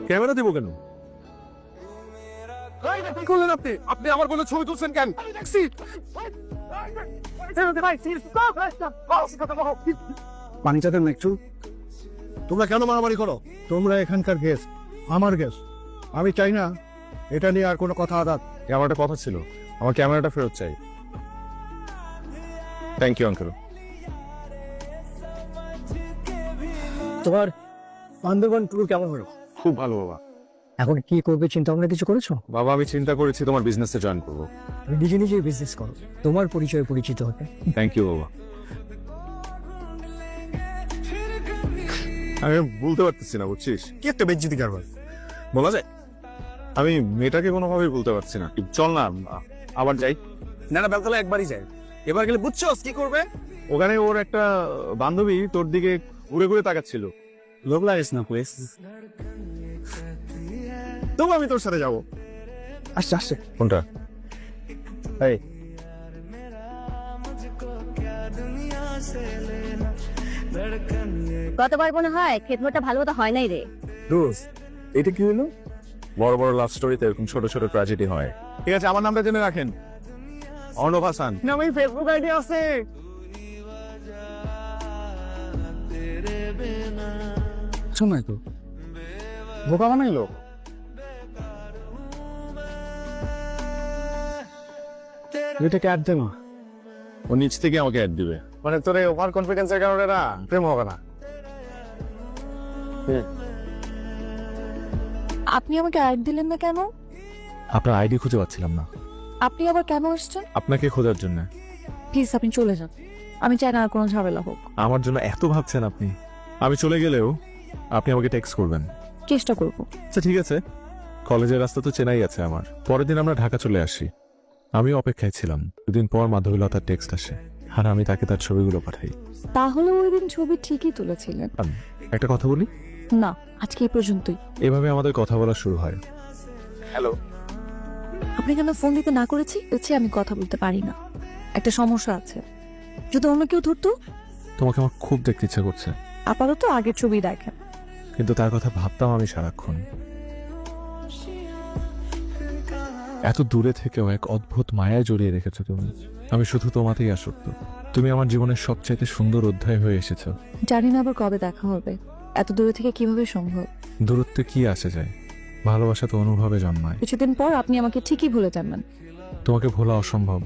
Camera দেবো কেন? কি করলেন আপনি? আপনি আমার বলে ছবি তুলছেন কেন? পানিটা দেন একটু। তোমরা কেন মারামারি করো? তোমরা এখানকার গেস্ট, আমার গেস্ট। আমি চাই না এটা নিয়ে আর কোনো কথা আদাত। আমার একটা কথা ছিল, আমার ক্যামেরাটা ফেরত চাই। Thank you uncle. তোমার বান্দরবান ট্যুর কেমন হলো? খুব ভালো বাবা। এখন কি করবে চিন্তা ভাবনা কিছু করেছো? বাবা আমি চিন্তা করেছি তোমার বিজনেসে জয়েন করবো। তুমি নিজে নিজেই বিজনেস করো, তোমার পরিচয়ে পরিচিত হবে। থ্যাংক ইউ বাবা। আমি বলতে পারতেছি না, বুঝছিস? কি একটা বেজ্জিতি কারবার। বলা যায়? আমি মেয়েটাকে কোনোভাবেই বলতে পারছি না। চল না আবার যাই। না বেলতলা একবারই যায়, এবার গেলে বুঝছস কি করবে? ওখানে ওর একটা বান্ধবী তোর দিকে ঘুরে ঘুরে তাকাচ্ছিল। লোক লাগিস না প্লিজ। তবু আমি তোর সাথে যাবো। আসছে আসছে। কোনটা? এই গতবার মনে হয় খেদমতটা ভালো মতো হয় নাই রে। দোস্ত এটা কি হলো? বড় বড় লাভ স্টোরিতে এরকম ছোট ছোট ট্র্যাজেডি হয়। ঠিক আছে, আমার নামটা জেনে রাখেন, অর্ণব হাসান। আমি ফেসবুক আইডি আছে। শোনাই তো বোকা বানাইলো। এটা ক্যাট দে না, ও নিচ থেকে আমাকে অ্যাড দিবে। মানে তোর ওভার কনফিডেন্সের কারণে না প্রেম হবে না। আপনি আমাকে আইডি দিলেন না কেন? আপনার আইডি খুঁজে পাচ্ছিলাম না। আপনি আবার কেন আসছেন? আপনাকে খোঁজার জন্য। প্লিজ আপনি চলে যান, আমি চাই না আর কোনো ঝামেলা হোক। আমার জন্য এত ভাবছেন আপনি? আমি চলে গেলেও আপনি আমাকে টেক্সট করবেন। চেষ্টা করব। আচ্ছা ঠিক আছে, কলেজের রাস্তা তো চেনাই আছে আমার। পরের দিন আমরা ঢাকা চলে আসি। আমি অপেক্ষায় ছিলাম। দুদিন পর মাধবীলতার টেক্সট আসে, আর আমি তাকে তার ছবিগুলো পাঠাই। তাহলে ওই দিন ছবি ঠিকই তুলেছিলেন। একটা কথা বলি? না, আজকে এই পর্যন্তই। এভাবে আমাদের কথা বলা শুরু হয়। হ্যালো। আপনি কেন ফোন দিতে না করেছি? আমি কথা বলতে পারি না, একটা সমস্যা আছে। যদি অন্য কেউ ধরতো? তোমাকে আমার খুব দেখতে ইচ্ছা করছে, আপাতত আগের ছবি দেখেন। কিন্তু তার কথা ভাবতাম আমি সারাক্ষণ। এত দূরে থেকেও এক অদ্ভুত মায়ায় জড়িয়ে রেখেছো তুমি। আমি শুধু তোমাতেই আসক্ত। তুমি আমার জীবনের সবচাইতে সুন্দর অধ্যায় হয়ে এসেছো। জানি না আবার কবে দেখা হবে। এত দূরে থেকে কিভাবে সম্ভব? দূরত্বে কি আসে যায়, ভালোবাসা তো অনুভবে জন্মায়। কিছুদিন পর আপনি আমাকে ঠিকই ভুলে যাবেন। তোমাকে ভোলা অসম্ভব।